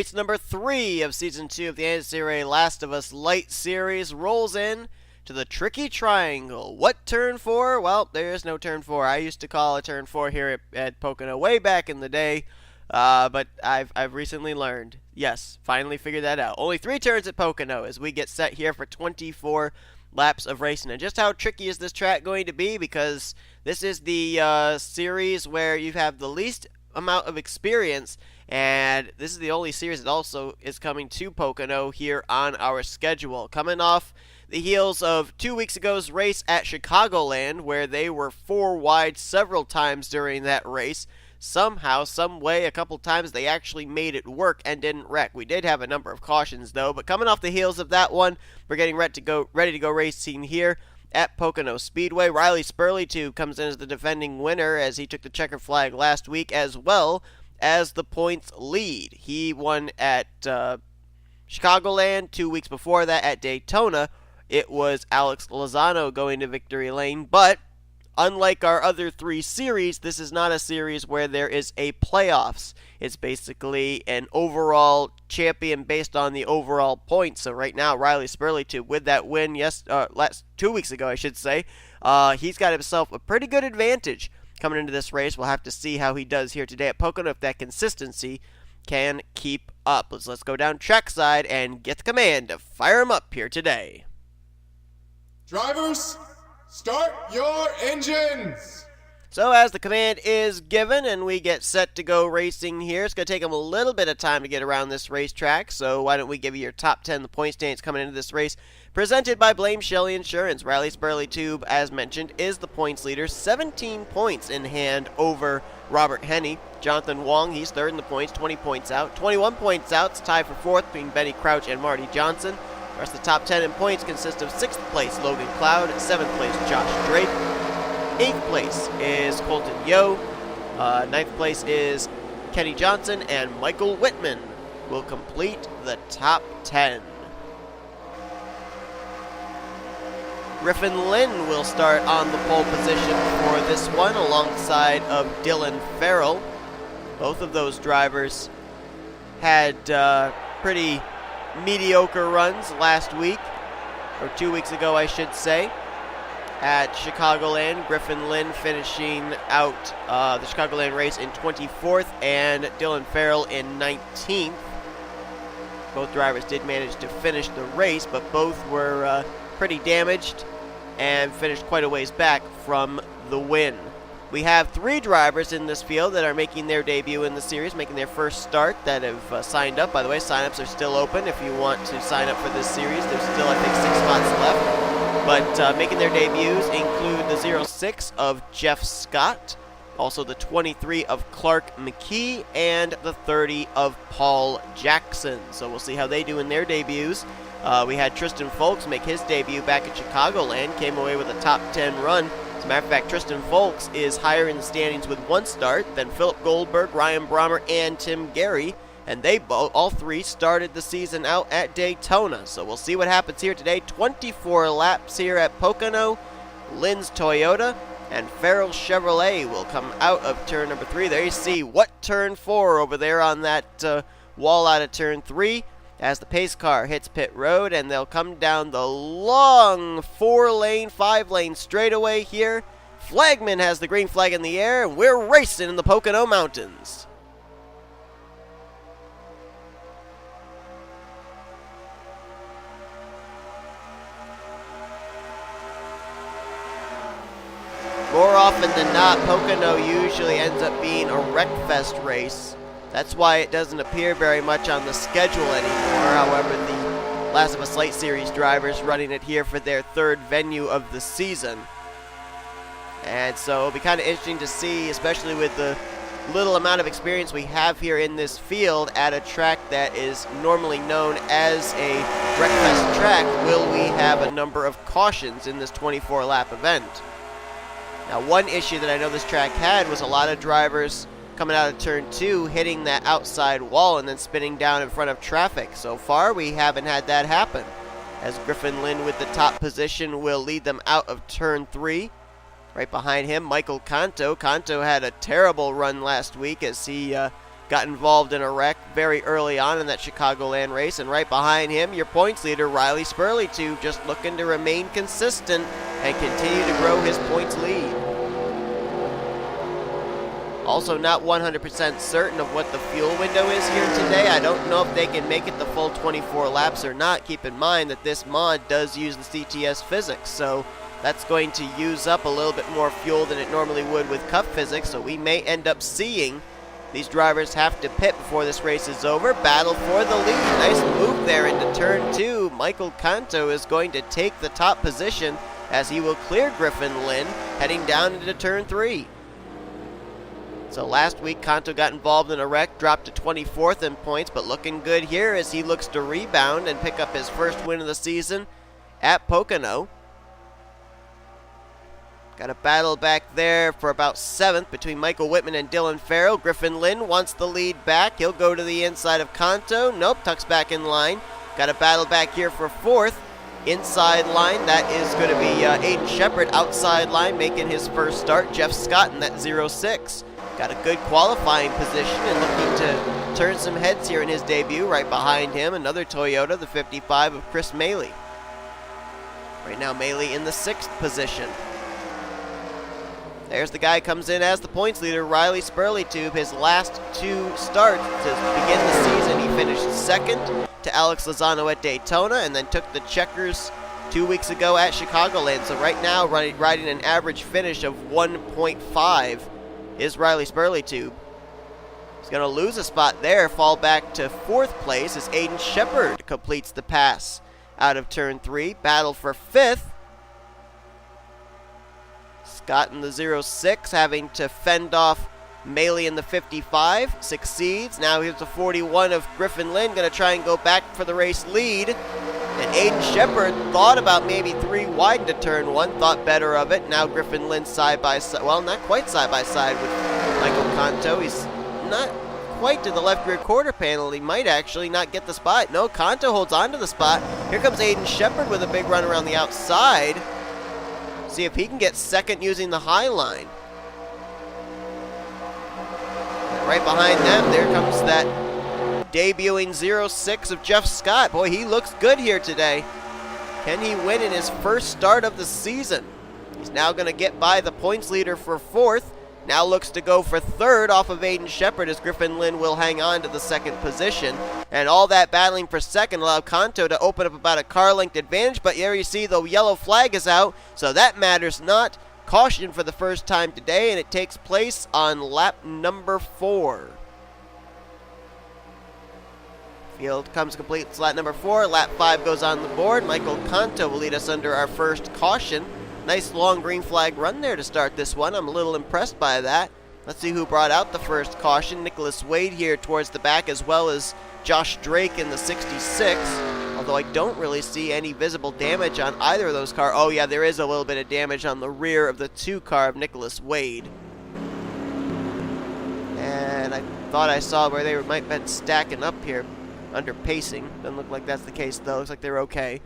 race number 3 of Season 2 of the NNSCRA Last of Us Lite series rolls in to the tricky triangle. What turn 4? Well, there is no turn 4. I used to call a turn 4 here at Pocono way back in the day, but I've recently learned. Yes, finally figured that out. Only 3 turns at Pocono as we get set here for 24 laps of racing. And just how tricky is this track going to be? Because this is the series where you have the least amount of experience, and this is the only series that also is coming to Pocono here on our schedule. Coming off the heels of 2 weeks ago's race at Chicagoland, where they were 4 wide several times during that race. Somehow, some way, a couple times they actually made it work and didn't wreck. We did have a number of cautions though, but coming off the heels of that one, we're getting ready to go racing here at Pocono Speedway. R Spurlytube comes in as the defending winner as he took the checker flag last week, as well as the points lead. He won at Chicagoland. 2 weeks before that at Daytona, it was A Lozano going to victory lane. But unlike our other 3 series, this is not a series where there is a playoffs. It's basically an overall champion based on the overall points. So right now, R Spurlytube with that win 2 weeks ago, I should say, he's got himself a pretty good advantage coming into this race. We'll have to see how he does here today at Pocono, if that consistency can keep up. Let's go down trackside and get the command to fire him up here today. Drivers, start your engines! So as the command is given and we get set to go racing here, it's going to take them a little bit of time to get around this racetrack, so why don't we give you your top 10 the point standings coming into this race, presented by Blame Shelley Insurance. R Spurlytube, as mentioned, is the points leader, 17 points in hand over Robert Henne. Jonathan Wong, he's third in the points, 20 points out. 21 points out, it's tied for fourth between Benny Crouch and Marty Johnson. The rest of the top 10 in points consist of 6th place Logan Cloud, 7th place Josh Drake, 8th place is Colton Yohe, 9th place is Kenny Johnson, and Michael Whitman will complete the top 10. Griffin Lynn will start on the pole position for this one alongside of D Farrell. Both of those drivers had pretty mediocre runs last week, or 2 weeks ago I should say, at Chicagoland. Griffin Lynn finishing out the Chicagoland race in 24th and D Farrell in 19th. Both drivers did manage to finish the race, but both were pretty damaged and finished quite a ways back from the win. We have 3 drivers in this field that are making their debut in the series, making their first start, that have signed up. By the way, sign-ups are still open if you want to sign up for this series. There's still, I think, 6 spots left. But making their debuts include the 06 of Jeff Scott, also the 23 of Clark McKee, and the 30 of Paul Jackson. So we'll see how they do in their debuts. We had Tristan Fowlkes make his debut back at Chicagoland, came away with a top 10 run. As a matter of fact, Tristan Fowlkes is higher in the standings with 1 start than Philip Goldberg, Ryan Brommer, and Tim Gary. And they all 3 started the season out at Daytona. So we'll see what happens here today. 24 laps here at Pocono. Lynn's Toyota and Farrell's Chevrolet will come out of turn number 3. There you see what turn 4 over there on that wall out of turn 3. As the pace car hits pit road, and they'll come down the long 4-lane, 5-lane straightaway here. Flagman has the green flag in the air, and we're racing in the Pocono Mountains. More often than not, Pocono usually ends up being a wreckfest race. That's why it doesn't appear very much on the schedule anymore. However, the Last of Us Lite Series drivers running it here for their 3rd venue of the season. And so it'll be kind of interesting to see, especially with the little amount of experience we have here in this field at a track that is normally known as a wreckfest track, will we have a number of cautions in this 24-lap event. Now, one issue that I know this track had was a lot of drivers coming out of turn 2, hitting that outside wall and then spinning down in front of traffic. So far, we haven't had that happen, as Griffin Lynn with the top position will lead them out of turn 3. Right behind him, Michael Canto. Canto had a terrible run last week as he got involved in a wreck very early on in that Chicagoland race, and right behind him, your points leader, R Spurlytube, just looking to remain consistent and continue to grow his points lead. Also not 100% certain of what the fuel window is here today. I don't know if they can make it the full 24 laps or not. Keep in mind that this mod does use the CTS physics, so that's going to use up a little bit more fuel than it normally would with Cup physics, so we may end up seeing these drivers have to pit before this race is over. Battle for the lead. Nice move there into turn 2. Michael Canto is going to take the top position as he will clear Griffin Lynn heading down into turn 3. So last week, Canto got involved in a wreck, dropped to 24th in points, but looking good here as he looks to rebound and pick up his first win of the season at Pocono. Got a battle back there for about 7th between Michael Whitman and Dylan Farrell. Griffin Lynn wants the lead back. He'll go to the inside of Canto. Nope, tucks back in line. Got a battle back here for 4th. Inside line, that is going to be Aiden Shepard. Outside line, making his first start, Jeff Scott in that 06. Got a good qualifying position and looking to turn some heads here in his debut. Right behind him, another Toyota, the 55 of Chris Maley. Right now, Maley in the 6th position. There's the guy comes in as the points leader, R Spurlytube. His last 2 starts to begin the season, he finished 2nd to Alex Lozano at Daytona and then took the checkers 2 weeks ago at Chicagoland. So right now, riding an average finish of 1.5 is R Spurlytube. He's going to lose a spot there, fall back to 4th place as Aiden Shepard completes the pass out of turn 3. Battle for 5th. Scott in the 06 having to fend off Maley in the 55. Succeeds. Now here's the 41 of Griffin Lynn, going to try and go back for the race lead. And Aiden Shepard thought about maybe 3 wide to turn 1, thought better of it. Now Griffin Lynn side by side, well, not quite side by side with Michael Canto. He's not quite to the left rear quarter panel. He might actually not get the spot. No, Canto holds on to the spot. Here comes Aiden Shepard with a big run around the outside. See if he can get 2nd using the high line. And right behind them, there comes that debuting 06 of Jeff Scott. Boy, he looks good here today. Can he win in his first start of the season? He's now going to get by the points leader for 4th. Now looks to go for 3rd off of Aiden Shepard as Griffin Lynn will hang on to the 2nd position. And all that battling for 2nd allowed Canto to open up about a car length advantage. But here you see the yellow flag is out, so that matters not. Caution for the first time today, and it takes place on lap number 4. Field comes complete. It's lap number 4. Lap 5 goes on the board. Michael Canto will lead us under our first caution. Nice long green flag run there to start this one. I'm a little impressed by that. Let's see who brought out the first caution. Nicholas Wade here towards the back, as well as Josh Drake in the 66. Although I don't really see any visible damage on either of those cars. Oh yeah, there is a little bit of damage on the rear of the 2 car of Nicholas Wade. And I thought I saw where they might have been stacking up here under pacing. Doesn't look like that's the case though. Looks like they're okay.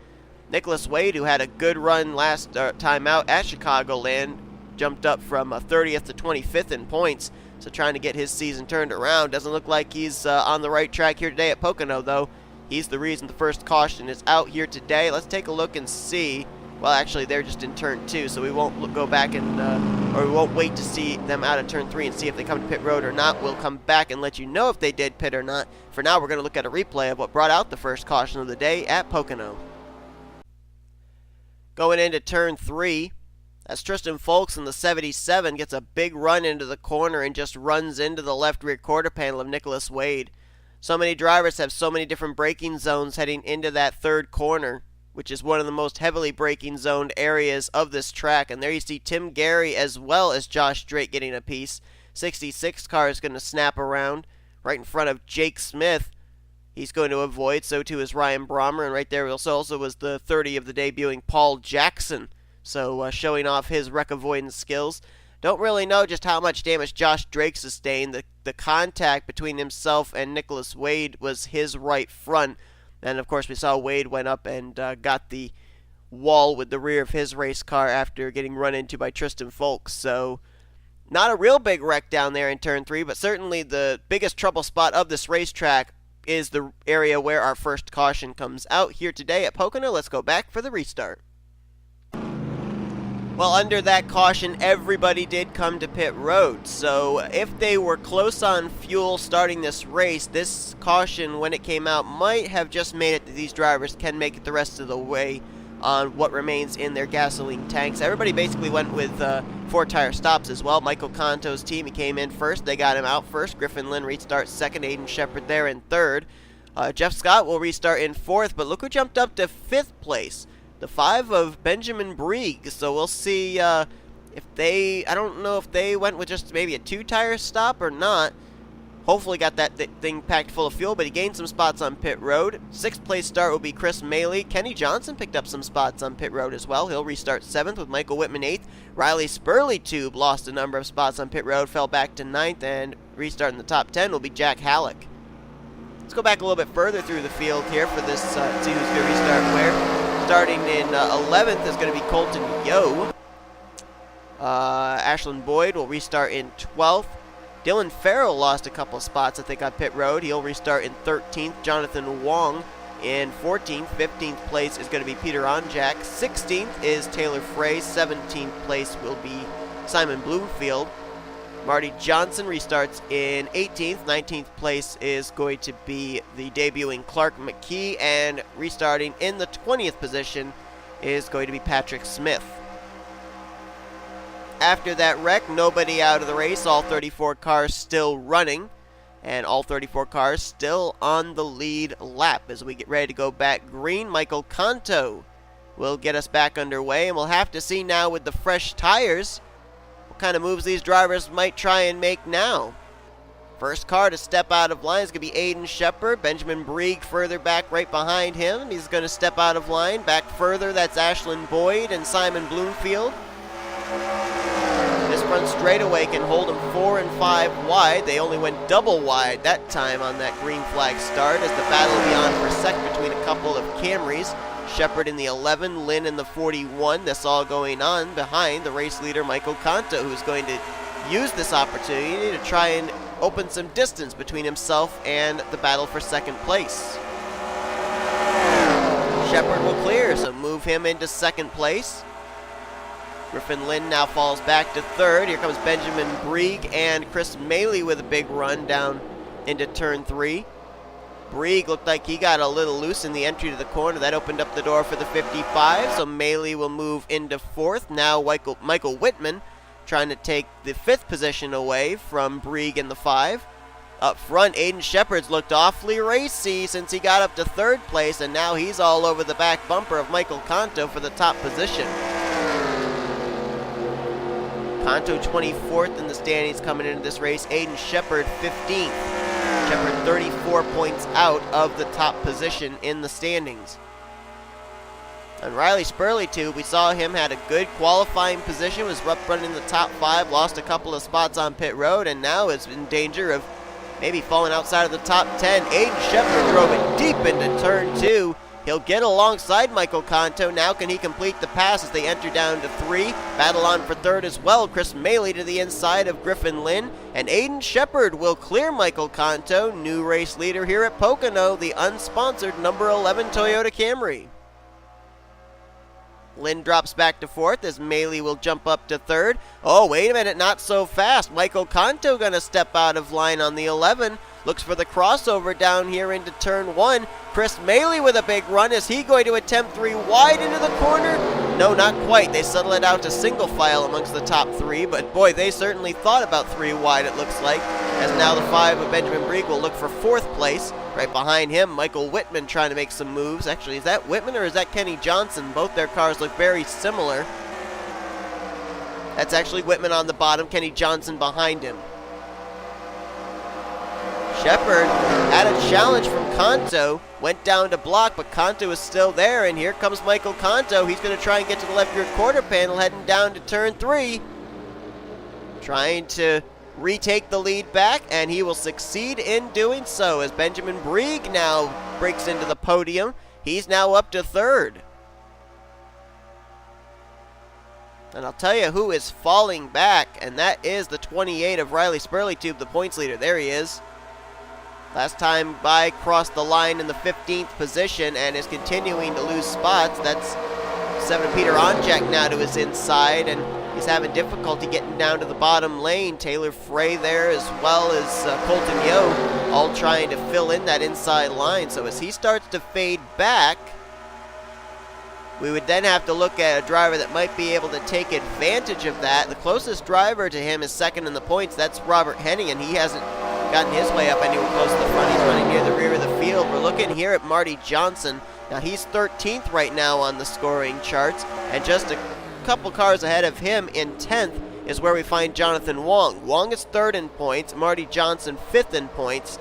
Nicholas Wade, who had a good run last time out at Chicagoland, jumped up from 30th to 25th in points, so trying to get his season turned around. Doesn't look like he's on the right track here today at Pocono, though. He's the reason the first caution is out here today. Let's take a look and see. Well, actually, they're just in turn 2, so we won't go back and, or we won't wait to see them out of turn 3 and see if they come to pit road or not. We'll come back and let you know if they did pit or not. For now, we're going to look at a replay of what brought out the first caution of the day at Pocono. Going into turn 3, as T Fowlkes in the 77 gets a big run into the corner and just runs into the left rear quarter panel of Nicholas Wade. So many drivers have so many different braking zones heading into that 3rd corner, which is one of the most heavily braking zoned areas of this track. And there you see Tim Gary as well as Josh Drake getting a piece. 66 car is going to snap around right in front of Jake Smith. He's going to avoid, so too is Ryan Brommer, and right there also was the 30 of the debuting Paul Jackson, so showing off his wreck avoidance skills. Don't really know just how much damage Josh Drake sustained. The contact between himself and Nicholas Wade was his right front, and of course we saw Wade went up and got the wall with the rear of his race car after getting run into by T Fowlkes, so Not a real big wreck down there in turn 3, but certainly the biggest trouble spot of this racetrack is the area where our first caution comes out here today at Pocono. Let's go back for the restart. Well, under that caution, everybody did come to pit road. So if they were close on fuel starting this race, this caution, when it came out, might have just made it that these drivers can make it the rest of the way on what remains in their gasoline tanks. Everybody basically went with 4-tire stops as well. Michael Canto's team, he came in first. They got him out first. Griffin Lynn restarts second. Aiden Shepard there in third. Jeff Scott will restart in fourth, but look who jumped up to 5th place. The 5 of Benjamin Breeg. So we'll see if they, I don't know if they went with just maybe a 2-tire stop or not. Hopefully got that thing packed full of fuel, but he gained some spots on pit road. 6th place start will be C Maley. Kenny Johnson picked up some spots on pit road as well. He'll restart 7th with Michael Whitman 8th. Riley Spurlytube lost a number of spots on pit road, fell back to 9th, and restart in the top 10 will be J Hallec. Let's go back a little bit further through the field here for this, see who's going to restart where. Starting in 11th is going to be Colton Yohe. Ashland Boyd will restart in 12th. Dylan Farrell lost a couple spots, I think, on pit road. He'll restart in 13th. Jonathan Wong in 14th. 15th place is going to be P Onjack. 16th is Taylor Frey. 17th place will be Simon Bloomfield. Marty Johnson restarts in 18th. 19th place is going to be the debuting Clark McKee. And restarting in the 20th position is going to be Patrick Smith. After that wreck, nobody out of the race. All 34 cars still running. And all 34 cars still on the lead lap as we get ready to go back green. Michael Canto will get us back underway. And we'll have to see now with the fresh tires what kind of moves these drivers might try and make now. First car to step out of line is going to be Aiden Shepard. Benjamin Breeg further back right behind him. He's going to step out of line. Back further, that's Ashland Boyd and Simon Bloomfield. This front straightaway can hold them 4 and 5 wide. They only went double wide that time on that green flag start as the battle will be on for second between a couple of Camrys. Shepard in the 11, Lynn in the 41. This all going on behind the race leader Michael Canto, who's going to use this opportunity to try and open some distance between himself and the battle for second place. Shepard will clear, so move him into second place. Griffin Lynn now falls back to third. Here comes Benjamin Breeg and C Maley with a big run down into turn 3. Breeg looked like he got a little loose in the entry to the corner. That opened up the door for the 55, so Maley will move into fourth. Now Michael Whitman trying to take the 5th position away from Breeg in the 5. Up front, Aiden Shepard's looked awfully racy since he got up to 3rd place, and now he's all over the back bumper of Michael Canto for the top position. Canto 24th in the standings coming into this race. Aiden Shepard 15th. Shepard 34 points out of the top position in the standings. And Riley Spurlytube, we saw him had a good qualifying position, was running the top 5, lost a couple of spots on pit road, and now is in danger of maybe falling outside of the top 10. Aiden Shepard drove it deep into turn 2. He'll get alongside Michael Canto. Now can he complete the pass as they enter down to 3? Battle on for 3rd as well. C Maley to the inside of Griffin Lynn. And Aiden Shepard will clear Michael Canto. New race leader here at Pocono, the unsponsored number 11 Toyota Camry. Lynn drops back to 4th as Maley will jump up to 3rd. Oh, wait a minute, not so fast. Michael Canto going to step out of line on the 11. Looks for the crossover down here into turn 1. C Maley with a big run. Is he going to attempt 3 wide into the corner? No, not quite. They settle it out to single file amongst the top 3, but boy, they certainly thought about 3 wide, it looks like, as now the 5 of Benjamin Breeg will look for 4th place. Right behind him, Michael Whitman trying to make some moves. Actually, is that Whitman or is that Kenny Johnson? Both their cars look very similar. That's actually Whitman on the bottom, Kenny Johnson behind him. Shepard had a challenge from Canto, went down to block, but Canto is still there, and here comes Michael Canto. He's going to try and get to the left rear quarter panel, heading down to turn 3. Trying to retake the lead back, and he will succeed in doing so as Benjamin Breeg now breaks into the podium. He's now up to 3rd. And I'll tell you who is falling back, and that is the 28 of R Spurlytube, the points leader. There he is. Last time by, crossed the line in the 15th position and is continuing to lose spots. That's 7 P Onjack now to his inside, and he's having difficulty getting down to the bottom lane. T Frey there, as well as Colton Yo, all trying to fill in that inside line. So as he starts to fade back, we would then have to look at a driver that might be able to take advantage of that. The closest driver to him is second in the points. That's R Henne, and he hasn't gotten his way up anywhere close to the front. He's running near the rear of the field. We're looking here at Marty Johnson. Now he's 13th right now on the scoring charts, and just a couple cars ahead of him in 10th is where we find Jonathan Wong. Wong is 3rd in points, Marty Johnson 5th in points.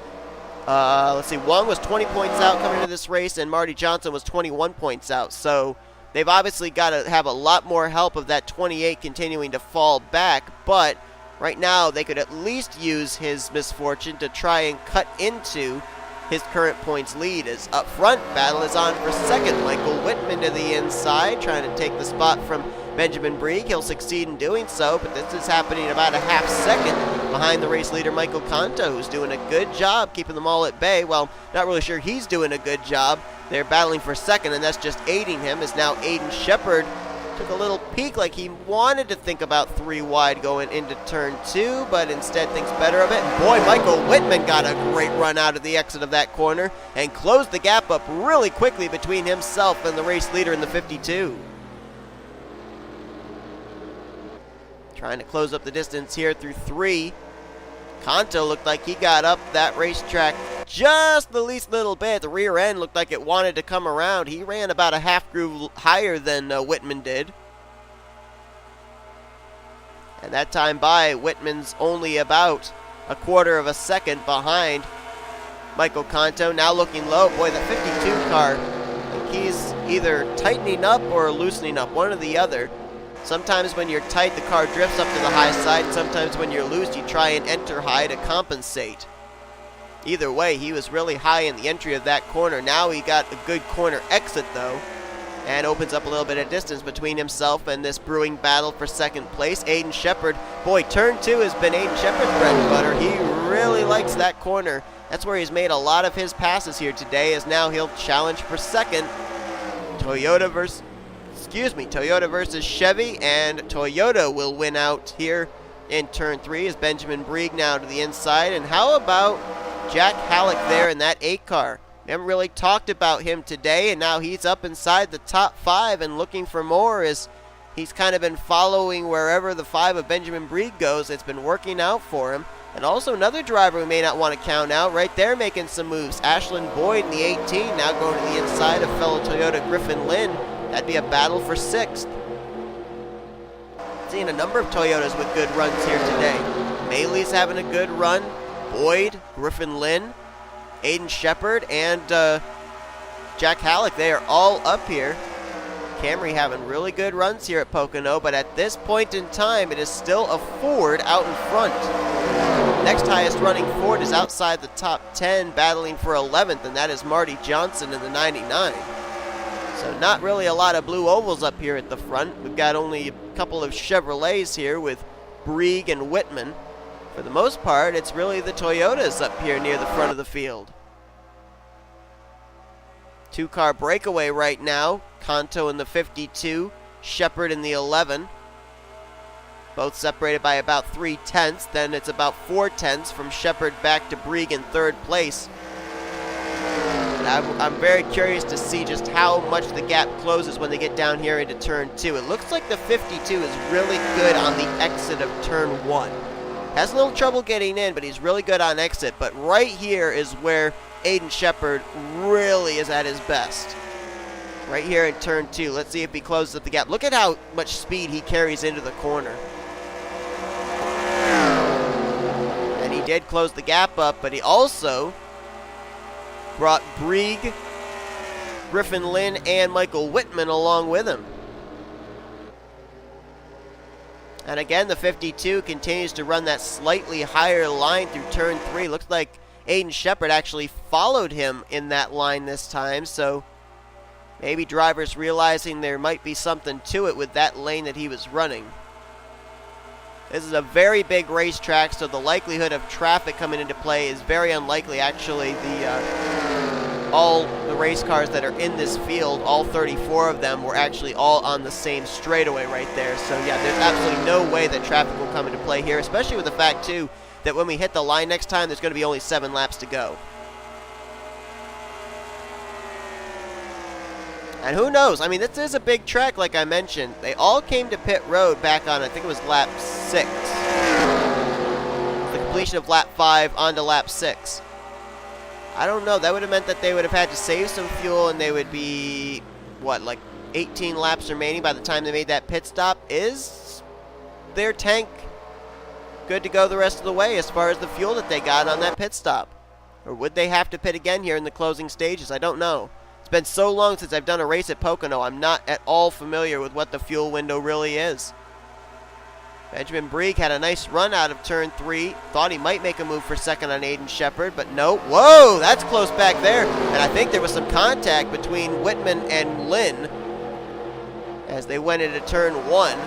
Let's see, Wong was 20 points out coming into this race, and Marty Johnson was 21 points out. So they've obviously got to have a lot more help of that 28 continuing to fall back, but right now they could at least use his misfortune to try and cut into his current points lead. As up front, battle is on for second. Michael Whitman to the inside, trying to take the spot from Benjamin Breeg. He'll succeed in doing so, but this is happening about a half second behind the race leader, Michael Canto, who's doing a good job keeping them all at bay. Well, not really sure he's doing a good job. They're battling for second, and that's just aiding him, as now Aiden Shepard took a little peek like he wanted to think about 3 wide going into turn 2, but instead thinks better of it. And boy, Michael Whitman got a great run out of the exit of that corner and closed the gap up really quickly between himself and the race leader in the 52. Trying to close up the distance here through 3. Canto looked like he got up that racetrack just the least little bit. The rear end looked like it wanted to come around. He ran about a half groove higher than Whitman did. And that time by, Whitman's only about a quarter of a second behind Michael Canto. Now looking low. Boy, the 52 car, I think he's either tightening up or loosening up, one or the other. Sometimes when you're tight, the car drifts up to the high side. Sometimes when you're loose, you try and enter high to compensate. Either way, he was really high in the entry of that corner. Now he got a good corner exit, though, and opens up a little bit of distance between himself and this brewing battle for second place. Aiden Shepard. Boy, turn 2 has been Aiden Shepard's bread and butter. He really likes that corner. That's where he's made a lot of his passes here today, as now he'll challenge for second. Toyota versus Chevy, and Toyota will win out here in turn 3 as Benjamin Breeg now to the inside. And how about J Hallec there in that 8 car? We haven't really talked about him today, and now he's up inside the top 5 and looking for more, as he's kind of been following wherever the 5 of Benjamin Breeg goes. It's been working out for him. And also another driver we may not want to count out right there making some moves. Ashlyn Boyd in the 18 now going to the inside of fellow Toyota Griffin Lynn. That'd be a battle for 6th. Seeing a number of Toyotas with good runs here today. Maley's having a good run. Boyd, Griffin Lynn, Aiden Shepard, and J Hallec, they are all up here. Camry having really good runs here at Pocono, but at this point in time, it is still a Ford out in front. Next highest running Ford is outside the top 10, battling for 11th, and that is Marty Johnson in the 99. So not really a lot of blue ovals up here at the front. We've got only a couple of Chevrolets here with Breeg and Whitman. For the most part, it's really the Toyotas up here near the front of the field. 2-car breakaway right now. Canto in the 52, Shepard in the 11. Both separated by about 3/10. Then it's about 4/10 from Shepard back to Breeg in 3rd place. I'm very curious to see just how much the gap closes when they get down here into turn 2. It looks like the 52 is really good on the exit of turn 1. Has a little trouble getting in, but he's really good on exit. But right here is where Aiden Shepard really is at his best. Right here in turn 2. Let's see if he closes up the gap. Look at how much speed he carries into the corner. And he did close the gap up, but he also brought Breeg, Griffin Lynn, and Michael Whitman along with him. And again, the 52 continues to run that slightly higher line through turn 3. Looks like Aiden Shepard actually followed him in that line this time, so Maybe drivers realizing there might be something to it with that lane that he was running. This is a very big racetrack, so the likelihood of traffic coming into play is very unlikely. Actually, all the race cars that are in this field, all 34 of them, were actually all on the same straightaway right there. So yeah, there's absolutely no way that traffic will come into play here, especially with the fact, too, that when we hit the line next time, there's going to be only 7 laps to go. And who knows? I mean, this is a big track, like I mentioned. They all came to pit road back on, I think it was lap 6. The completion of lap 5 onto lap 6. I don't know. That would have meant that they would have had to save some fuel, and they would be, what, like 18 laps remaining by the time they made that pit stop. Is their tank good to go the rest of the way as far as the fuel that they got on that pit stop? Or would they have to pit again here in the closing stages? I don't know. It's been so long since I've done a race at Pocono, I'm not at all familiar with what the fuel window really is. Benjamin Breeg had a nice run out of turn 3. Thought he might make a move for second on Aiden Shepard, but no. Whoa, that's close back there. And I think there was some contact between Whitman and Lynn as they went into turn 1.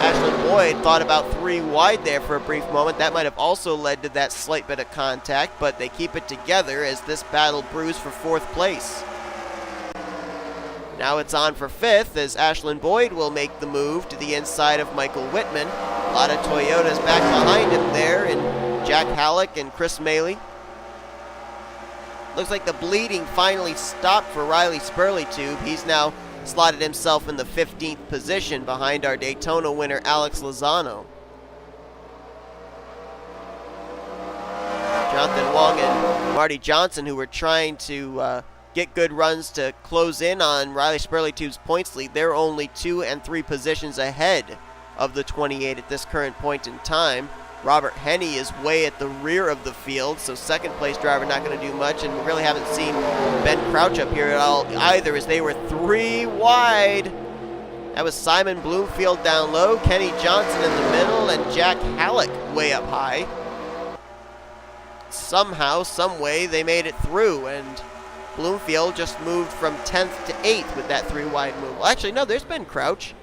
Ashlyn Boyd thought about 3 wide there for a brief moment. That might have also led to that slight bit of contact, but they keep it together as this battle brews for 4th place. Now it's on for 5th as Ashlyn Boyd will make the move to the inside of Michael Whitman. A lot of Toyotas back behind him there, and J Hallec and C Maley. Looks like the bleeding finally stopped for R Spurlytube. He's now slotted himself in the 15th position behind our Daytona winner Alex Lozano. Jonathan Wong and Marty Johnson, who were trying to get good runs to close in on R Spurlytube's points lead, they're only 2 and 3 positions ahead of the 28 at this current point in time. Robert Henne is way at the rear of the field, so second place driver not going to do much, and we really haven't seen Ben Crouch up here at all either, as they were 3 wide. That was Simon Bloomfield down low, Kenny Johnson in the middle, and J Hallec way up high. Somehow, some way, they made it through, and Bloomfield just moved from 10th to 8th with that 3 wide move. Well, actually, no, there's Ben Crouch.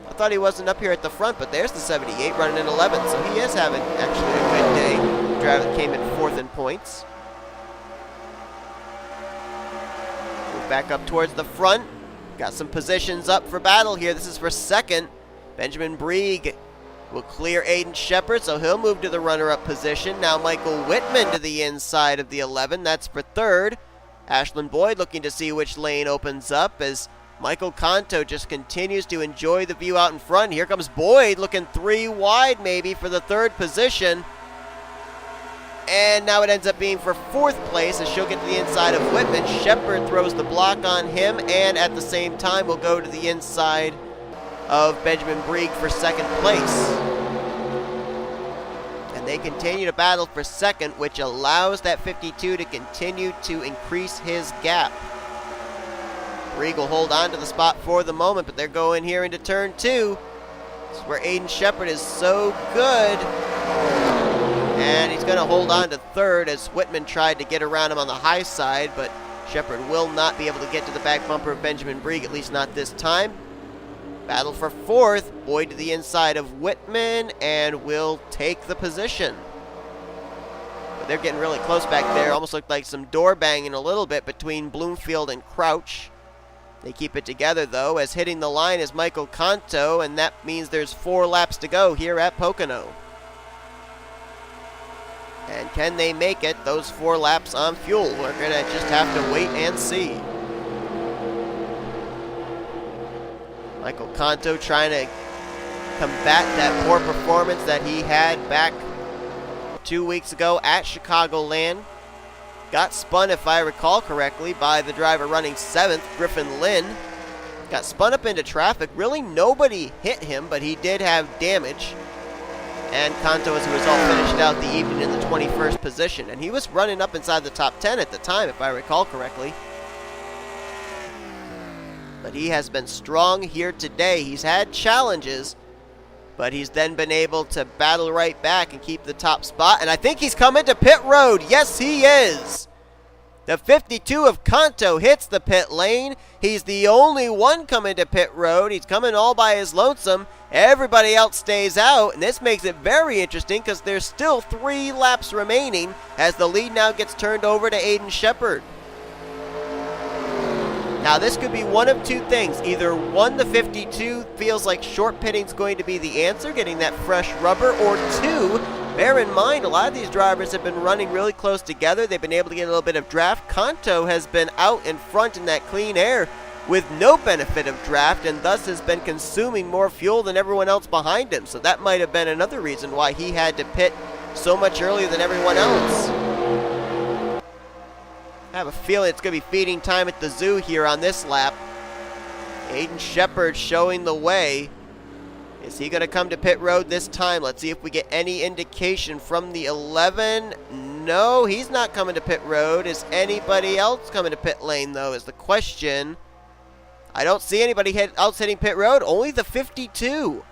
I thought he wasn't up here at the front, but there's the 78 running in 11th, so he is having actually a good day. The driver that came in 4th in points. Move back up towards the front. Got some positions up for battle here. This is for 2nd. Benjamin Breeg will clear Aiden Shepard, so he'll move to the runner-up position. Now Michael Whitman to the inside of the 11. That's for 3rd. Ashlyn Boyd looking to see which lane opens up as Michael Canto just continues to enjoy the view out in front. Here comes Boyd looking 3 wide maybe for the 3rd position. And now it ends up being for 4th place as she'll get to the inside of Whitman. Shepard throws the block on him, and at the same time will go to the inside of Benjamin Breeg for 2nd place. And they continue to battle for 2nd, which allows that 52 to continue to increase his gap. Breeg will hold on to the spot for the moment, but they're going here into turn 2. This is where Aiden Shepard is so good. And he's going to hold on to 3rd as Whitman tried to get around him on the high side, but Shepard will not be able to get to the back bumper of Benjamin Breeg, at least not this time. Battle for 4th. Boyd to the inside of Whitman and will take the position. But they're getting really close back there. Almost looked like some door banging a little bit between Bloomfield and Crouch. They keep it together, though, as hitting the line is Michael Canto, and that means there's 4 laps to go here at Pocono. And can they make it, those 4 laps on fuel? We're going to just have to wait and see. Michael Canto trying to combat that poor performance that he had back 2 weeks ago at Chicagoland. Got spun, if I recall correctly, by the driver running 7th, Griffin Lynn. Got spun up into traffic. Really nobody hit him, but he did have damage. And Canto, as a result, finished out the evening in the 21st position. And he was running up inside the top 10 at the time, if I recall correctly. But he has been strong here today. He's had challenges, but he's then been able to battle right back and keep the top spot. And I think he's coming to pit road. Yes, he is. The 52 of Canto hits the pit lane. He's the only one coming to pit road. He's coming all by his lonesome. Everybody else stays out, and this makes it very interesting because there's still 3 laps remaining as the lead now gets turned over to Aiden Shepard. Now this could be one of 2 things. Either 1, the 52 feels like short pitting's going to be the answer, getting that fresh rubber, or 2, bear in mind, a lot of these drivers have been running really close together. They've been able to get a little bit of draft. Canto has been out in front in that clean air with no benefit of draft, and thus has been consuming more fuel than everyone else behind him. So that might have been another reason why he had to pit so much earlier than everyone else. I have a feeling it's going to be feeding time at the zoo here on this lap. Aiden Shepard showing the way. Is he going to come to pit road this time? Let's see if we get any indication from the 11. No, he's not coming to pit road. Is anybody else coming to pit lane, though, is the question. I don't see anybody else hitting pit road, only the 52.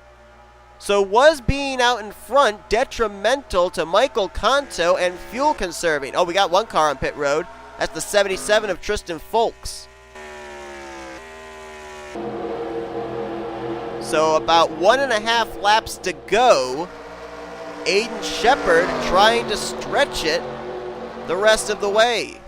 So was being out in front detrimental to Michael Canto and fuel conserving? Oh, we got one car on pit road. That's the 77 of T Fowlkes. So about 1.5 laps to go. Aiden Shepard trying to stretch it the rest of the way.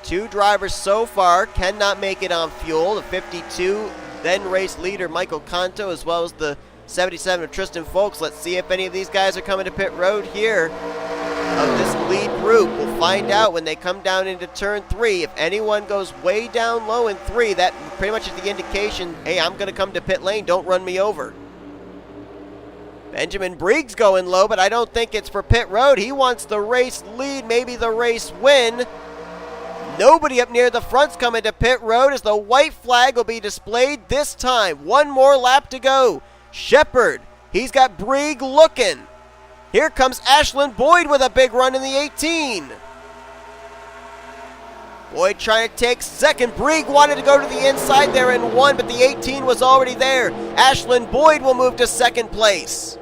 2 drivers so far cannot make it on fuel. The 52, then race leader Michael Canto, as well as the 77 of T Fowlkes. Let's see if any of these guys are coming to pit road here of this lead group. We'll find out when they come down into turn 3. If anyone goes way down low in 3, that pretty much is the indication, hey, I'm going to come to pit lane, don't run me over. Benjamin Breeg's going low, but I don't think it's for pit road. He wants the race lead, maybe the race win. Nobody up near the front's coming to pit road as the white flag will be displayed this time. 1 more lap to go. Shepard, he's got Breeg looking. Here comes Ashlyn Boyd with a big run in the 18. Boyd trying to take second. Breeg wanted to go to the inside there in 1, but the 18 was already there. Ashlyn Boyd will move to second place.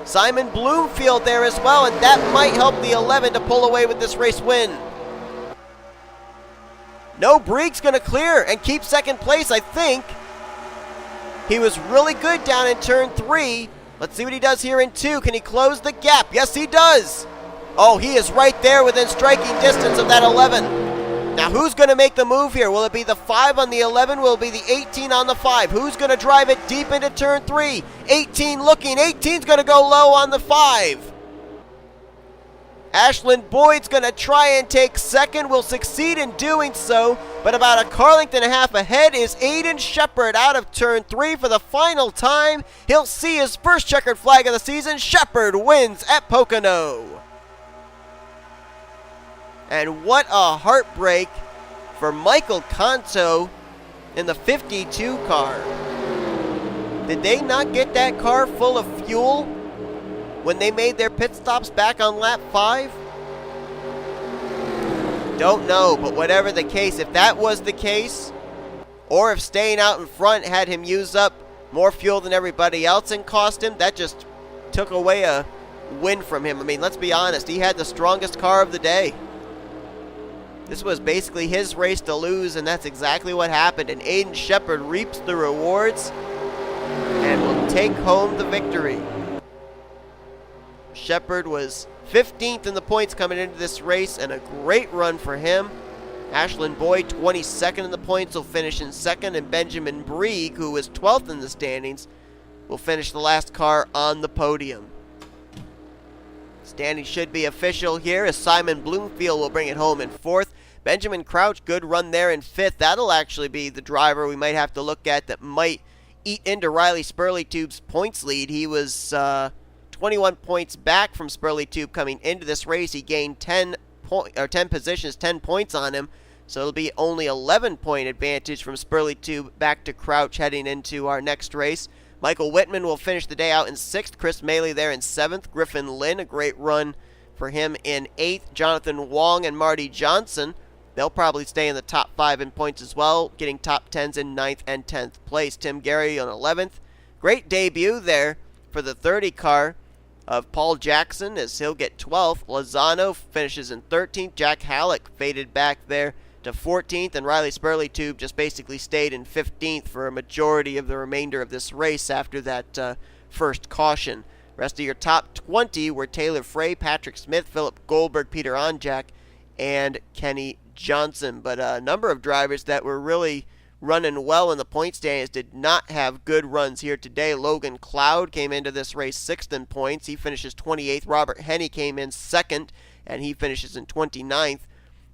Simon Bloomfield there as well, and that might help the 11 to pull away with this race win. No, Breeg's going to clear and keep second place, I think. He was really good down in turn 3. Let's see what he does here in 2. Can he close the gap? Yes, he does. Oh, he is right there within striking distance of that 11. Now, who's going to make the move here? Will it be the 5 on the 11? Will it be the 18 on the 5? Who's going to drive it deep into turn 3? 18 looking. 18's going to go low on the 5. Ashlyn Boyd's going to try and take second, will succeed in doing so, but about a car length and a half ahead is Aiden Shepard out of turn 3 for the final time. He'll see his first checkered flag of the season. Shepard wins at Pocono. And what a heartbreak for Michael Canto in the 52 car. Did they not get that car full of fuel when they made their pit stops back on lap 5? Don't know, but whatever the case, if that was the case, or if staying out in front had him use up more fuel than everybody else and cost him, that just took away a win from him. I mean, let's be honest, he had the strongest car of the day. This was basically his race to lose, and that's exactly what happened. And Aiden Shepard reaps the rewards and will take home the victory. Shepard was 15th in the points coming into this race, and a great run for him. Ashlyn Boyd, 22nd in the points, will finish in second, and Benjamin Breeg, who was 12th in the standings, will finish the last car on the podium. Standing should be official here as Simon Bloomfield will bring it home in 4th. Benjamin Crouch, good run there in 5th. That'll actually be the driver we might have to look at that might eat into Riley Spurlytube's points lead. He was 21 points back from Spurlytube coming into this race. He gained 10 positions, 10 points on him. So it'll be only 11-point advantage from Spurlytube back to Crouch heading into our next race. Michael Whitman will finish the day out in 6th. C Maley there in 7th. Griffin Lynn, a great run for him in 8th. Jonathan Wong and Marty Johnson, they'll probably stay in the top 5 in points as well, getting top 10s in 9th and 10th place. Tim Gary on 11th. Great debut there for the 30 car of Paul Jackson, as he'll get 12th. Lozano finishes in 13th. J Hallec faded back there to 14th, and R Spurlytube just basically stayed in 15th for a majority of the remainder of this race after that first caution. Rest of your top 20 were T Frey, Patrick Smith, P Goldberg, P Onjack, and Kenny Johnson. But a number of drivers that were really running well in the point standings did not have good runs here today. Logan Cloud came into this race 6th in points. He finishes 28th. R Henne came in 2nd, and he finishes in 29th.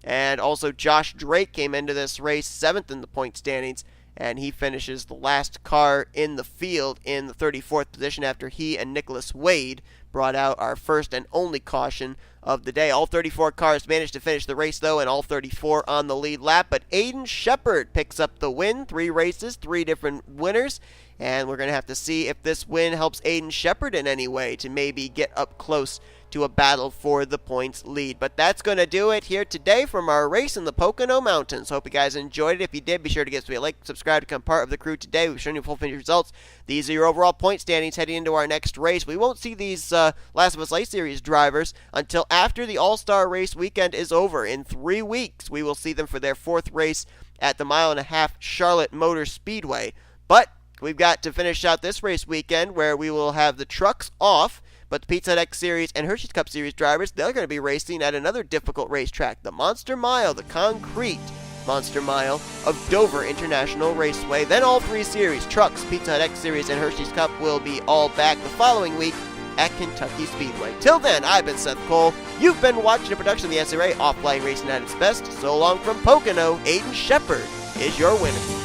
And also Josh Drake came into this race 7th in the point standings, and he finishes the last car in the field in the 34th position after he and Nicholas Wade brought out our first and only caution of the day. All 34 cars managed to finish the race, though, and all 34 on the lead lap. But Aiden Shepard picks up the win. 3 races, 3 different winners. And we're going to have to see if this win helps Aiden Shepard in any way to maybe get up close to a battle for the points lead. But that's going to do it here today from our race in the Pocono Mountains. Hope you guys enjoyed it. If you did, be sure to give us a like, subscribe, to become part of the crew today. We've shown you full finish results. These are your overall point standings heading into our next race. We won't see these Last of Us Lite Series drivers until after the All-Star Race weekend is over. In 3 weeks, we will see them for their 4th race at the 1.5-mile Charlotte Motor Speedway. But we've got to finish out this race weekend where we will have the trucks off, but the Pizza Hut X Series and Hershey's Cup Series drivers, they're going to be racing at another difficult racetrack, the Monster Mile, the concrete Monster Mile of Dover International Raceway. Then all 3 series, trucks, Pizza Hut X Series, and Hershey's Cup, will be all back the following week at Kentucky Speedway. Till then, I've been Seth Cole. You've been watching a production of the NNSCRA Offline Racing at its best. So long from Pocono, Aiden Shepard is your winner.